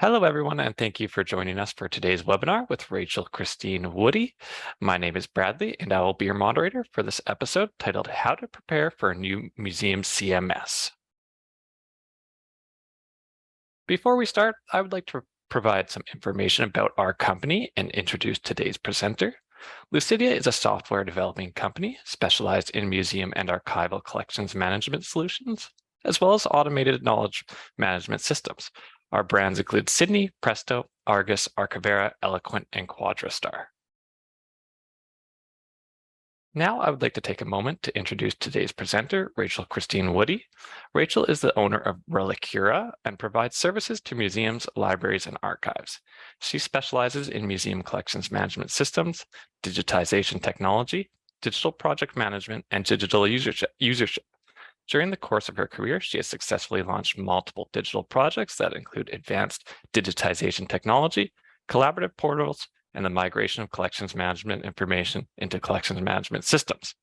Hello, everyone, and thank you for joining us for today's webinar with Rachael Cristine Woody. My name is Bradley, and I will be your moderator for this episode titled How to Prepare for a New Museum CMS. Before we start, I would like to provide some information about our company and introduce today's presenter. Lucidea is a software developing company specialized in museum and archival collections management solutions, as well as automated knowledge management systems. Our brands include Sydney, Presto, Argus, Archivera, Eloquent, and Quadrastar. Now, I would like to take a moment to introduce today's presenter, Rachael Cristine Woody. Rachael is the owner of Relicura and provides services to museums, libraries, and archives. She specializes in museum collections management systems, digitization technology, digital project management, and digital usership. During the course of her career, she has successfully launched multiple digital projects that include advanced digitization technology, collaborative portals, and the migration of collections management information into collections management systems.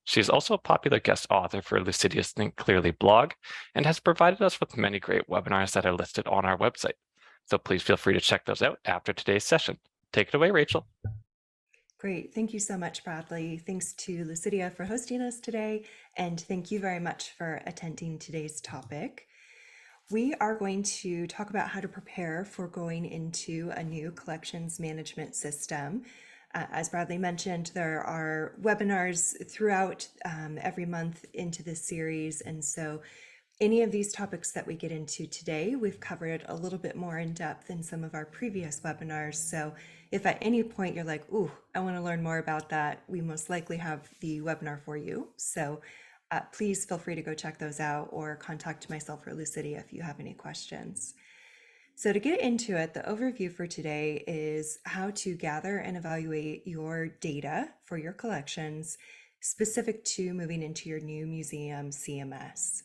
She is also a popular guest author for Lucidea's Think Clearly blog and has provided us with many great webinars that are listed on our website. So please feel free to check those out after today's session. Take it away, Rachael. Great. Thank you so much, Bradley. Thanks to Lucidea for hosting us today, and thank you very much for attending today's topic. We are going to talk about how to prepare for going into a new collections management system. As Bradley mentioned, there are webinars throughout every month into this series, and so any of these topics that we get into today, we've covered a little bit more in depth in some of our previous webinars. So if at any point you're like, ooh, I want to learn more about that, we most likely have the webinar for you. So please feel free to go check those out or contact myself or Lucidea if you have any questions. So to get into it, the overview for today is how to gather and evaluate your data for your collections specific to moving into your new Museum CMS.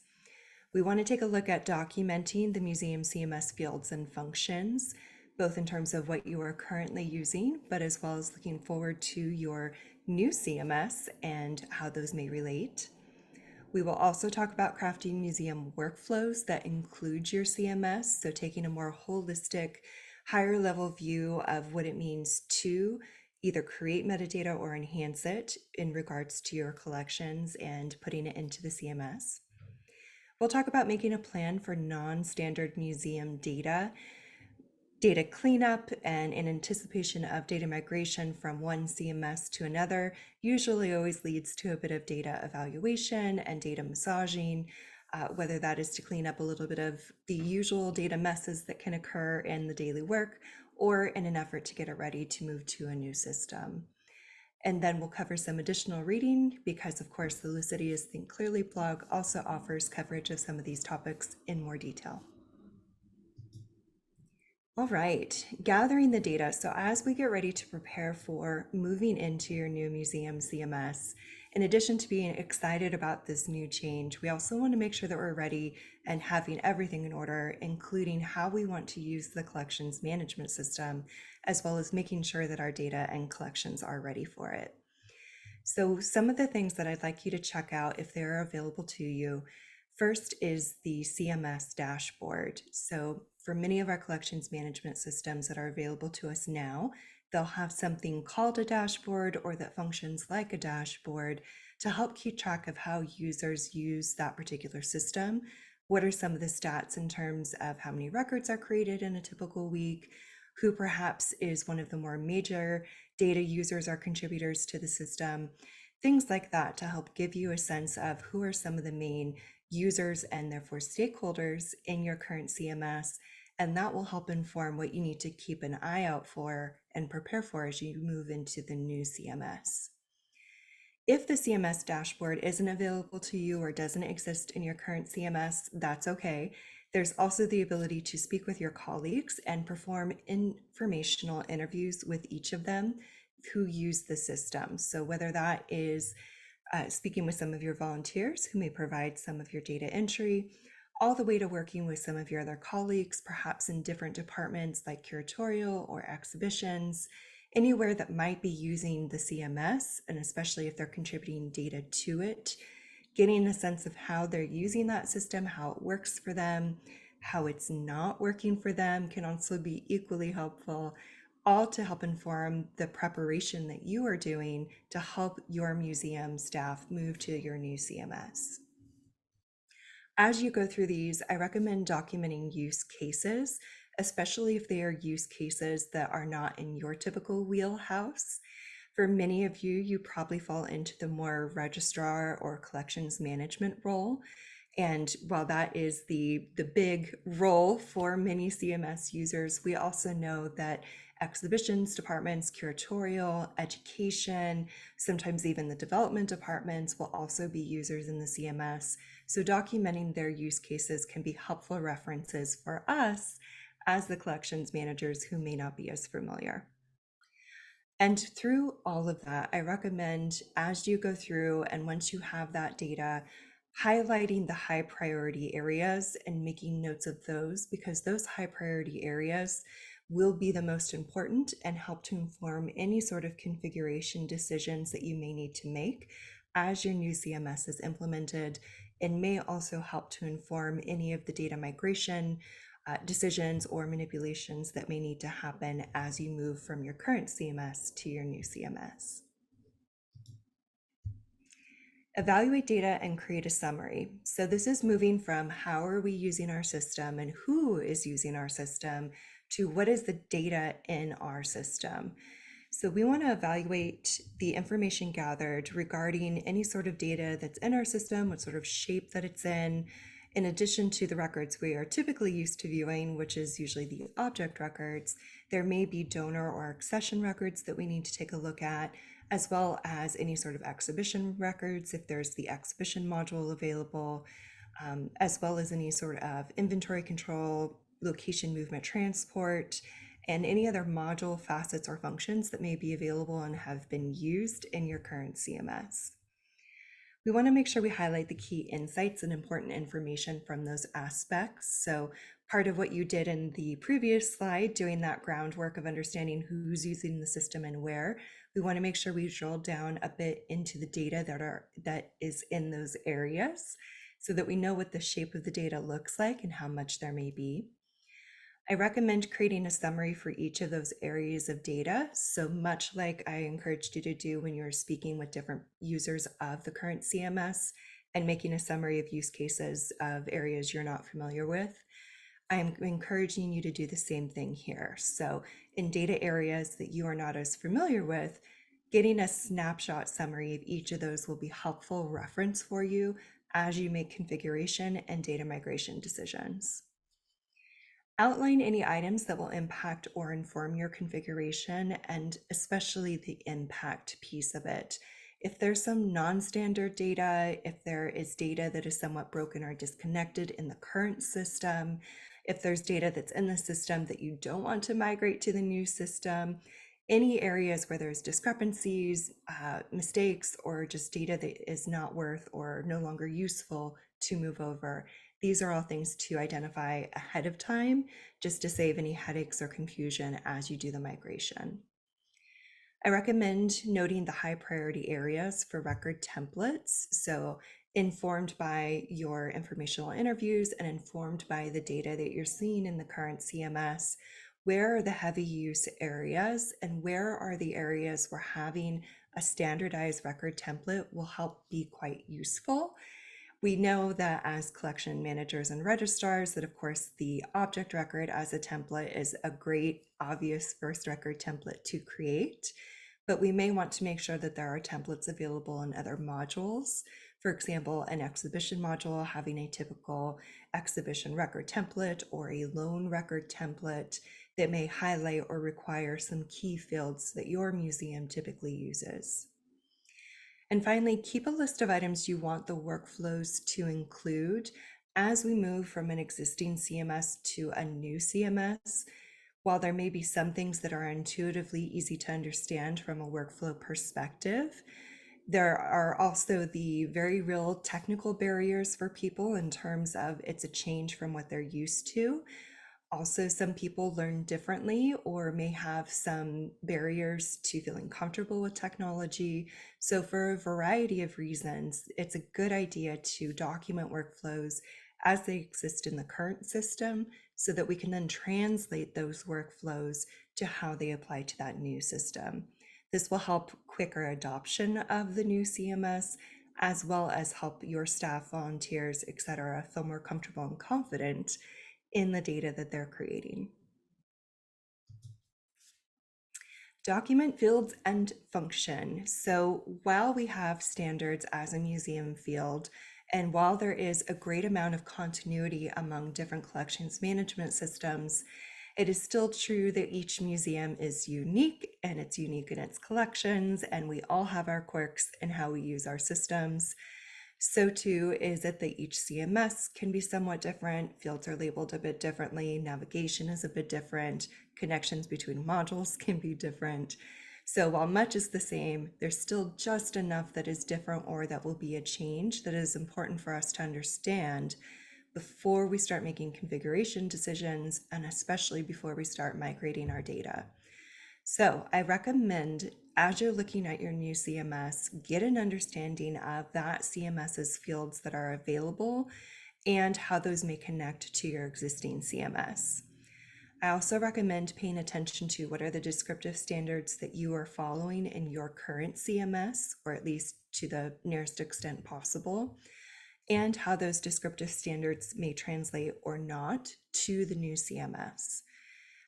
We want to take a look at documenting the Museum CMS fields and functions, both in terms of what you are currently using, but as well as looking forward to your new CMS and how those may relate. We will also talk about crafting museum workflows that include your CMS, so taking a more holistic, higher level view of what it means to either create metadata or enhance it in regards to your collections and putting it into the CMS. We'll talk about making a plan for non-standard museum data cleanup, and in anticipation of data migration from one CMS to another, usually always leads to a bit of data evaluation and data massaging, whether that is to clean up a little bit of the usual data messes that can occur in the daily work, or in an effort to get it ready to move to a new system. And then we'll cover some additional reading because, of course, the Lucidea's Think Clearly blog also offers coverage of some of these topics in more detail. All right, gathering the data. So as we get ready to prepare for moving into your new Museum CMS, in addition to being excited about this new change, we also want to make sure that we're ready and having everything in order, including how we want to use the collections management system, as well as making sure that our data and collections are ready for it. So some of the things that I'd like you to check out if they're available to you, first is the CMS dashboard. So for many of our collections management systems that are available to us now, they'll have something called a dashboard or that functions like a dashboard to help keep track of how users use that particular system. What are some of the stats in terms of how many records are created in a typical week? Who perhaps is one of the more major data users or contributors to the system? Things like that to help give you a sense of who are some of the main users and therefore stakeholders in your current CMS. And that will help inform what you need to keep an eye out for and prepare for as you move into the new CMS. If the CMS dashboard isn't available to you or doesn't exist in your current CMS, that's okay. There's also the ability to speak with your colleagues and perform informational interviews with each of them who use the system. So whether that is speaking with some of your volunteers who may provide some of your data entry, all the way to working with some of your other colleagues, perhaps in different departments like curatorial or exhibitions, anywhere that might be using the CMS, and especially if they're contributing data to it, getting a sense of how they're using that system, how it works for them, how it's not working for them can also be equally helpful, all to help inform the preparation that you are doing to help your museum staff move to your new CMS. As you go through these, I recommend documenting use cases, especially if they are use cases that are not in your typical wheelhouse. For many of you, you probably fall into the more registrar or collections management role. And while that is the big role for many CMS users, we also know that exhibitions departments, curatorial, education, sometimes even the development departments will also be users in the CMS. So documenting their use cases can be helpful references for us as the collections managers who may not be as familiar. And through all of that, I recommend as you go through and once you have that data, highlighting the high priority areas and making notes of those, because those high priority areas will be the most important and help to inform any sort of configuration decisions that you may need to make as your new CMS is implemented, and may also help to inform any of the data migration decisions or manipulations that may need to happen as you move from your current CMS to your new CMS. Evaluate data and create a summary. So this is moving from how are we using our system and who is using our system to what is the data in our system. So we want to evaluate the information gathered regarding any sort of data that's in our system, what sort of shape that it's in addition to the records we are typically used to viewing, which is usually the object records. There may be donor or accession records that we need to take a look at, as well as any sort of exhibition records if there's the exhibition module available, as well as any sort of inventory control, location movement transport, and any other module facets or functions that may be available and have been used in your current CMS. We want to make sure we highlight the key insights and important information from those aspects. So part of what you did in the previous slide, doing that groundwork of understanding who's using the system and where, we want to make sure we drill down a bit into the data that is in those areas so that we know what the shape of the data looks like and how much there may be. I recommend creating a summary for each of those areas of data. So much like I encouraged you to do when you're speaking with different users of the current CMS and making a summary of use cases of areas you're not familiar with, I'm encouraging you to do the same thing here. So in data areas that you are not as familiar with, getting a snapshot summary of each of those will be helpful reference for you as you make configuration and data migration decisions. Outline any items that will impact or inform your configuration, and especially the impact piece of it. If there's some non-standard data, if there is data that is somewhat broken or disconnected in the current system, if there's data that's in the system that you don't want to migrate to the new system, any areas where there's discrepancies, mistakes, or just data that is not worth or no longer useful to move over. These are all things to identify ahead of time, just to save any headaches or confusion as you do the migration. I recommend noting the high priority areas for record templates. So informed by your informational interviews and informed by the data that you're seeing in the current CMS, where are the heavy use areas and where are the areas where having a standardized record template will help be quite useful. We know that as collection managers and registrars that of course the object record as a template is a great obvious first record template to create, but we may want to make sure that there are templates available in other modules. For example, an exhibition module having a typical exhibition record template or a loan record template that may highlight or require some key fields that your museum typically uses. And finally, keep a list of items you want the workflows to include as we move from an existing CMS to a new CMS. While there may be some things that are intuitively easy to understand from a workflow perspective, there are also the very real technical barriers for people in terms of it's a change from what they're used to. Also, some people learn differently or may have some barriers to feeling comfortable with technology. So for a variety of reasons, it's a good idea to document workflows as they exist in the current system so that we can then translate those workflows to how they apply to that new system. This will help quicker adoption of the new CMS, as well as help your staff, volunteers, etc., feel more comfortable and confident in the data that they're creating. Document fields and function. So while we have standards as a museum field, and while there is a great amount of continuity among different collections management systems, it is still true that each museum is unique and it's unique in its collections, and we all have our quirks in how we use our systems. So too is it that each CMS can be somewhat different, fields are labeled a bit differently, navigation is a bit different, connections between modules can be different. So while much is the same, there's still just enough that is different or that will be a change that is important for us to understand before we start making configuration decisions, and especially before we start migrating our data. So I recommend, as you're looking at your new CMS, get an understanding of that CMS's fields that are available and how those may connect to your existing CMS. I also recommend paying attention to what are the descriptive standards that you are following in your current CMS, or at least to the nearest extent possible, and how those descriptive standards may translate or not to the new CMS.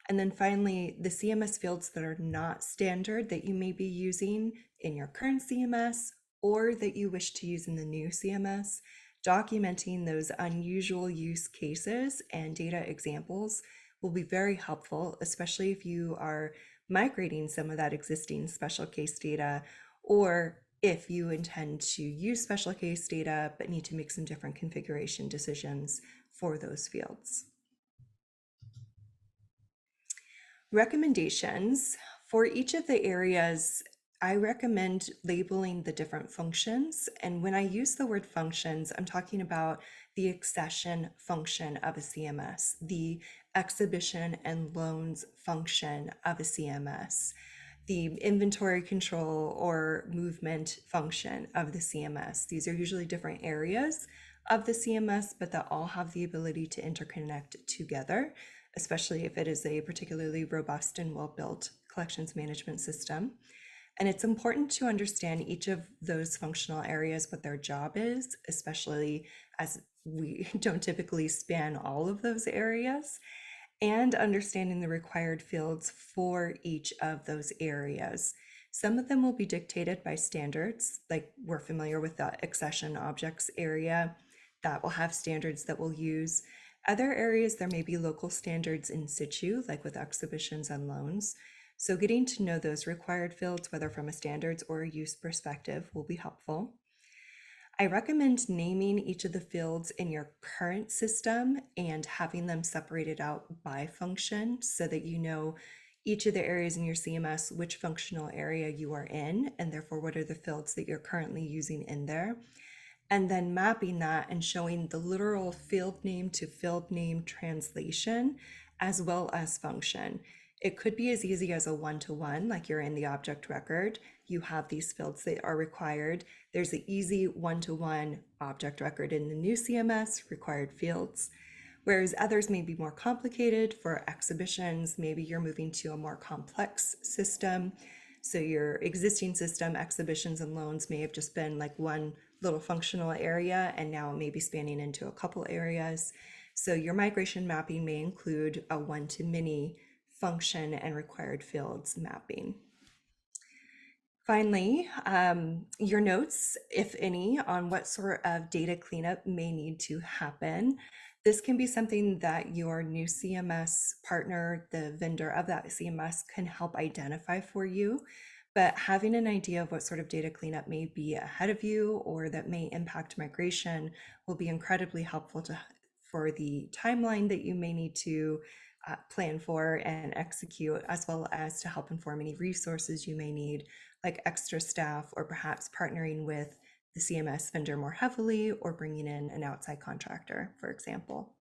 And then finally, the CMS fields that are not standard that you may be using in your current CMS or that you wish to use in the new CMS, documenting those unusual use cases and data examples will be very helpful, especially if you are migrating some of that existing special case data, or if you intend to use special case data but need to make some different configuration decisions for those fields. Recommendations for each of the areas. I recommend labeling the different functions. And when I use the word functions, I'm talking about the accession function of a CMS, the exhibition and loans function of a CMS, the inventory control or movement function of the CMS. These are usually different areas of the CMS, but that all have the ability to interconnect together, especially if it is a particularly robust and well-built collections management system. And it's important to understand each of those functional areas, what their job is, especially as we don't typically span all of those areas, and understanding the required fields for each of those areas. Some of them will be dictated by standards, like we're familiar with the accession objects area that will have standards that we'll use. Other areas, there may be local standards in situ, like with exhibitions and loans. So getting to know those required fields, whether from a standards or a use perspective, will be helpful. I recommend naming each of the fields in your current system and having them separated out by function so that you know each of the areas in your CMS, which functional area you are in, and therefore what are the fields that you're currently using in there. And then mapping that and showing the literal field name to field name translation as well as function. It could be as easy as a one-to-one, like you're in the object record. You have these fields that are required. There's an easy one-to-one object record in the new CMS, required fields. Whereas others may be more complicated. For exhibitions, maybe you're moving to a more complex system. So your existing system, exhibitions and loans, may have just been like one little functional area, and now it may be spanning into a couple areas. So your migration mapping may include a one-to-many function and required fields mapping. Finally, your notes, if any, on what sort of data cleanup may need to happen. This can be something that your new CMS partner, the vendor of that CMS, can help identify for you. But having an idea of what sort of data cleanup may be ahead of you or that may impact migration will be incredibly helpful for the timeline that you may need to plan for and execute, as well as to help inform any resources you may need, like extra staff or perhaps partnering with the CMS vendor more heavily or bringing in an outside contractor, for example.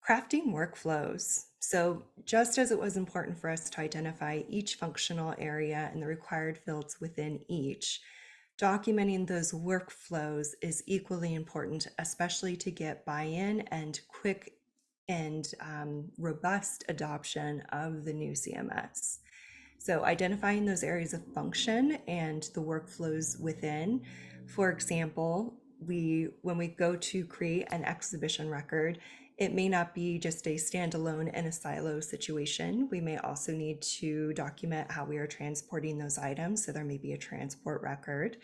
Crafting workflows. So just as it was important for us to identify each functional area and the required fields within each, Documenting those workflows is equally important, especially to get buy-in and quick and robust adoption of the new CMS. So identifying those areas of function and the workflows within. For example, when we go to create an exhibition record, it may not be just a standalone in a silo situation. We may also need to document how we are transporting those items. So there may be a transport record.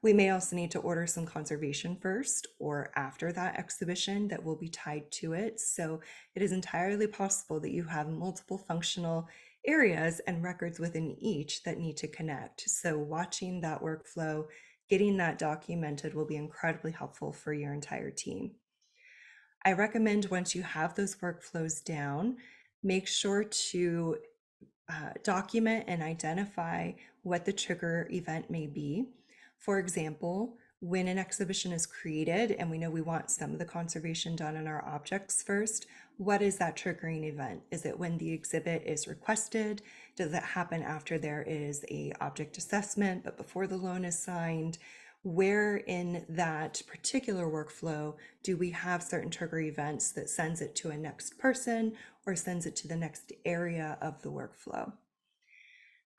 We may also need to order some conservation first or after that exhibition that will be tied to it. So it is entirely possible that you have multiple functional areas and records within each that need to connect. So watching that workflow, getting that documented will be incredibly helpful for your entire team. I recommend once you have those workflows down, make sure to document and identify what the trigger event may be. For example, when an exhibition is created and we know we want some of the conservation done in our objects first, what is that triggering event? Is it when the exhibit is requested? Does it happen after there is a object assessment but before the loan is signed? Where in that particular workflow do we have certain trigger events that sends it to a next person or sends it to the next area of the workflow?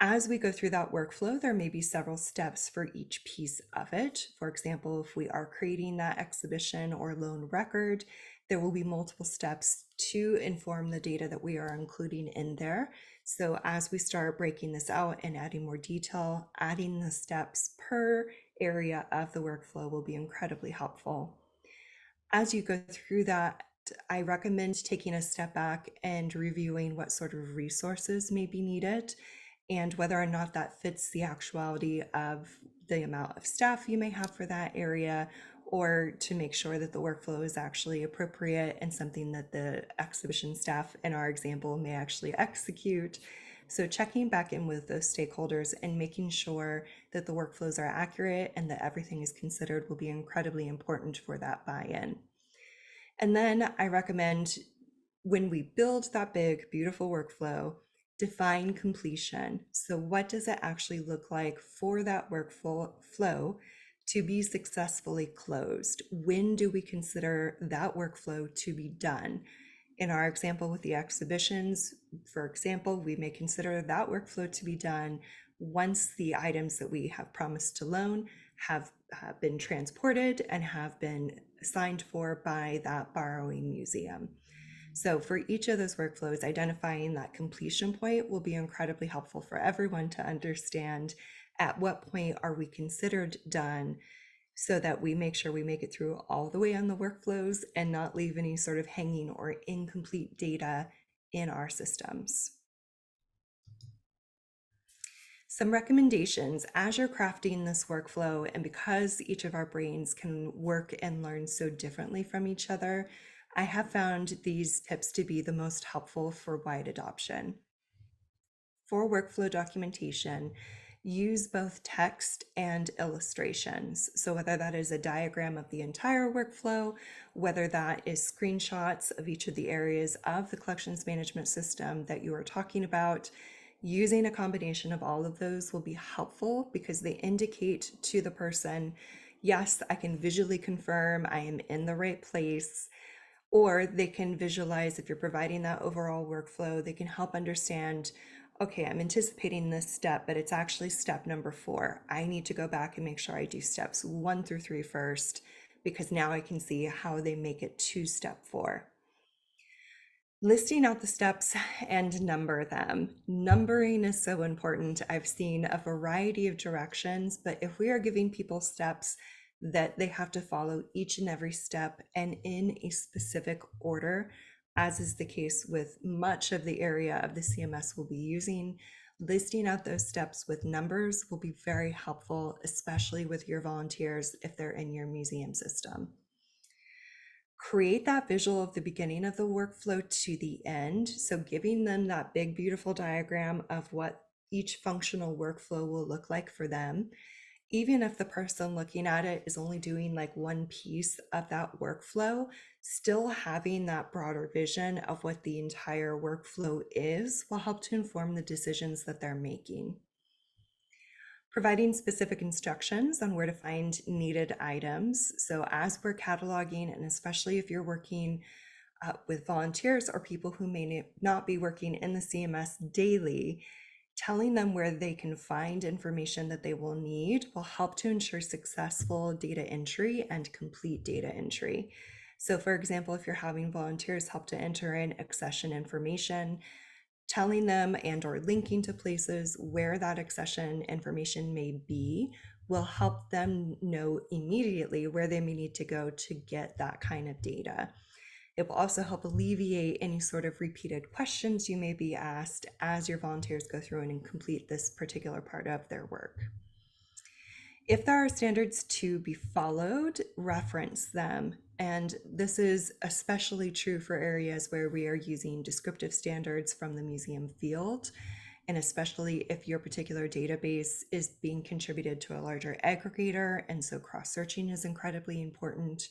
As we go through that workflow, there may be several steps for each piece of it. For example, if we are creating that exhibition or loan record, there will be multiple steps to inform the data that we are including in there. So as we start breaking this out and adding more detail, adding the steps per area of the workflow will be incredibly helpful. As you go through that, I recommend taking a step back and reviewing what sort of resources may be needed and whether or not that fits the actuality of the amount of staff you may have for that area, or to make sure that the workflow is actually appropriate and something that the exhibition staff in our example may actually execute. So checking back in with those stakeholders and making sure that the workflows are accurate and that everything is considered will be incredibly important for that buy-in. And then I recommend when we build that big, beautiful workflow, define completion. So what does it actually look like for that workflow to be successfully closed? When do we consider that workflow to be done? In our example with the exhibitions, for example, we may consider that workflow to be done once the items that we have promised to loan have been transported and have been signed for by that borrowing museum. So for each of those workflows, identifying that completion point will be incredibly helpful for everyone to understand at what point are we considered done, so that we make sure we make it through all the way on the workflows and not leave any sort of hanging or incomplete data in our systems. Some recommendations as you're crafting this workflow, and because each of our brains can work and learn so differently from each other, I have found these tips to be the most helpful for wide adoption. For workflow documentation, use both text and illustrations. So whether that is a diagram of the entire workflow, whether that is screenshots of each of the areas of the collections management system that you are talking about, using a combination of all of those will be helpful because they indicate to the person, yes, I can visually confirm I am in the right place. Or they can visualize, if you're providing that overall workflow, they can help understand, okay, I'm anticipating this step, but it's actually step number 4. I need to go back and make sure I do steps 1 through 3 first, because now I can see how they make it to step 4. Listing out the steps and number them. Numbering is so important. I've seen a variety of directions, but if we are giving people steps that they have to follow each and every step and in a specific order, as is the case with much of the area of the CMS we'll be using, listing out those steps with numbers will be very helpful, especially with your volunteers if they're in your museum system. Create that visual of the beginning of the workflow to the end. So giving them that big, beautiful diagram of what each functional workflow will look like for them. Even if the person looking at it is only doing like one piece of that workflow, still having that broader vision of what the entire workflow is will help to inform the decisions that they're making. providing specific instructions on where to find needed items. So as we're cataloging, and especially if you're working with volunteers or people who may not be working in the CMS daily, telling them where they can find information that they will need will help to ensure successful data entry and complete data entry. So for example, if you're having volunteers help to enter in accession information, telling them and or linking to places where that accession information may be will help them know immediately where they may need to go to get that kind of data. It will also help alleviate any sort of repeated questions you may be asked as your volunteers go through and complete this particular part of their work. If there are standards to be followed, reference them. And this is especially true for areas where we are using descriptive standards from the museum field, and especially if your particular database is being contributed to a larger aggregator, and so cross-searching is incredibly important.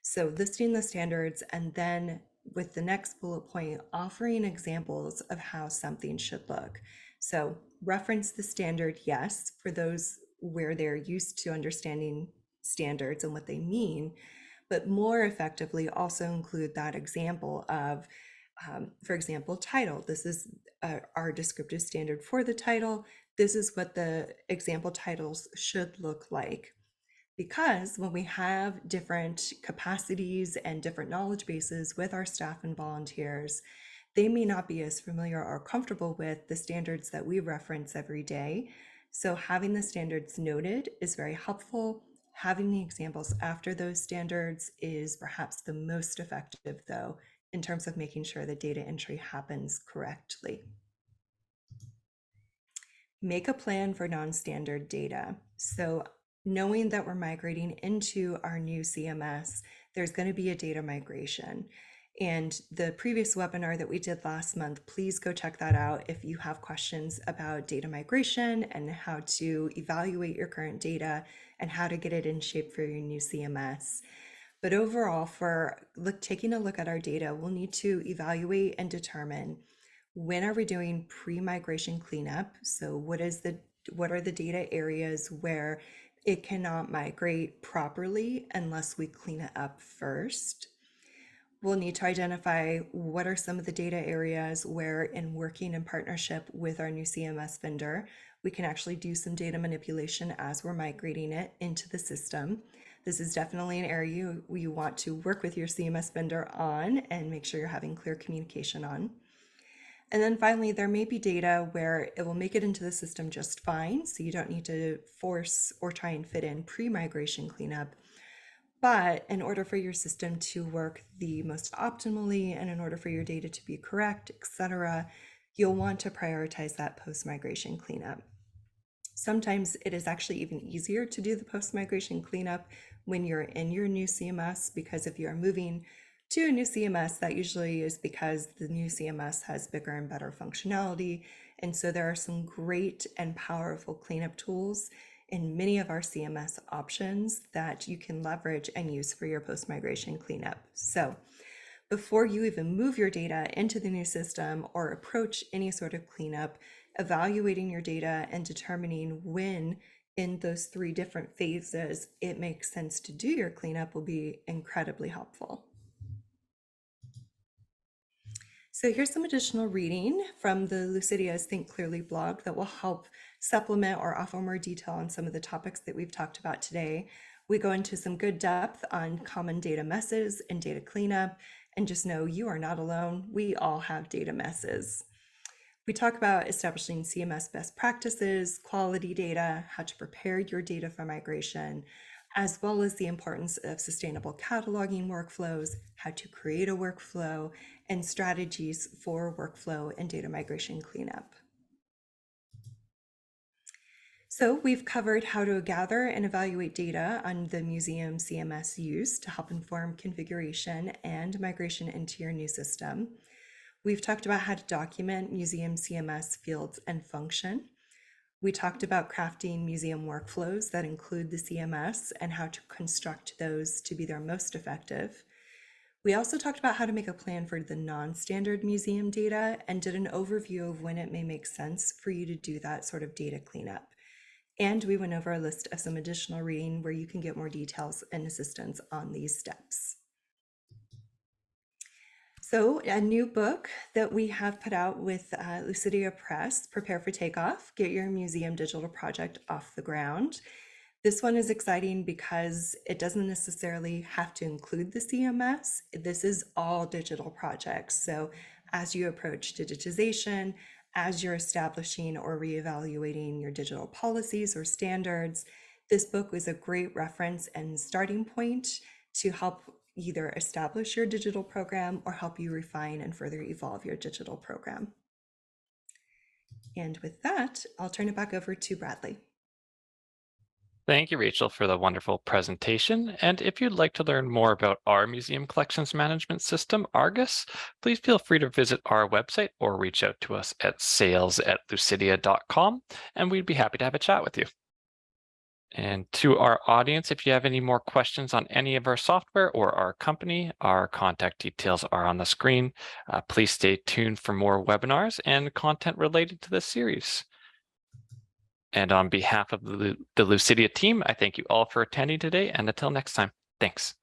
So listing the standards, and then with the next bullet point, offering examples of how something should look. So reference the standard, yes, for those where they're used to understanding standards and what they mean, but more effectively also include that example of, for example, title. This is our descriptive standard for the title. This is what the example titles should look like. Because when we have different capacities and different knowledge bases with our staff and volunteers, they may not be as familiar or comfortable with the standards that we reference every day. So having the standards noted is very helpful. Having the examples after those standards is perhaps the most effective, though, in terms of making sure that data entry happens correctly. Make a plan for non-standard data. So knowing that we're migrating into our new CMS, there's going to be a data migration. And the previous webinar that we did last month, please go check that out if you have questions about data migration and how to evaluate your current data and how to get it in shape for your new CMS. But overall, for taking a look at our data, we'll need to evaluate and determine when are we doing pre-migration cleanup. So what are the data areas where it cannot migrate properly unless we clean it up first? We'll need to identify what are some of the data areas where, in working in partnership with our new CMS vendor, we can actually do some data manipulation as we're migrating it into the system. This is definitely an area you want to work with your CMS vendor on and make sure you're having clear communication on. And then finally, there may be data where it will make it into the system just fine, so you don't need to force or try and fit in pre-migration cleanup. But in order for your system to work the most optimally, and in order for your data to be correct, etc., you'll want to prioritize that post-migration cleanup. Sometimes it is actually even easier to do the post-migration cleanup when you're in your new CMS, because if you're moving to a new CMS, that usually is because the new CMS has bigger and better functionality. And so there are some great and powerful cleanup tools in many of our CMS options that you can leverage and use for your post-migration cleanup. So before you even move your data into the new system or approach any sort of cleanup, evaluating your data and determining when in those 3 different phases it makes sense to do your cleanup will be incredibly helpful. So here's some additional reading from the Lucidea's Think Clearly blog that will help supplement or offer more detail on some of the topics that we've talked about today. We go into some good depth on common data messes and data cleanup, and just know you are not alone. We all have data messes. We talk about establishing CMS best practices, quality data, how to prepare your data for migration, as well as the importance of sustainable cataloging workflows, how to create a workflow, and strategies for workflow and data migration cleanup. So we've covered how to gather and evaluate data on the Museum CMS use to help inform configuration and migration into your new system. We've talked about how to document Museum CMS fields and function. We talked about crafting museum workflows that include the CMS and how to construct those to be their most effective. We also talked about how to make a plan for the non-standard museum data and did an overview of when it may make sense for you to do that sort of data cleanup. And we went over a list of some additional reading where you can get more details and assistance on these steps. So a new book that we have put out with Lucidea Press, Prepare for Takeoff, Get Your Museum Digital Project Off the Ground. This one is exciting because it doesn't necessarily have to include the CMS. This is all digital projects. So as you approach digitization, as you're establishing or reevaluating your digital policies or standards, this book was a great reference and starting point to help either establish your digital program or help you refine and further evolve your digital program. And with that, I'll turn it back over to Bradley. Thank you, Rachel, for the wonderful presentation. And if you'd like to learn more about our museum collections management system, Argus, please feel free to visit our website or reach out to us at sales@lucidea.com, and we'd be happy to have a chat with you. And to our audience, if you have any more questions on any of our software or our company, our contact details are on the screen. Please stay tuned for more webinars and content related to this series. And on behalf of the Lucidea team, I thank you all for attending today, and until next time, thanks.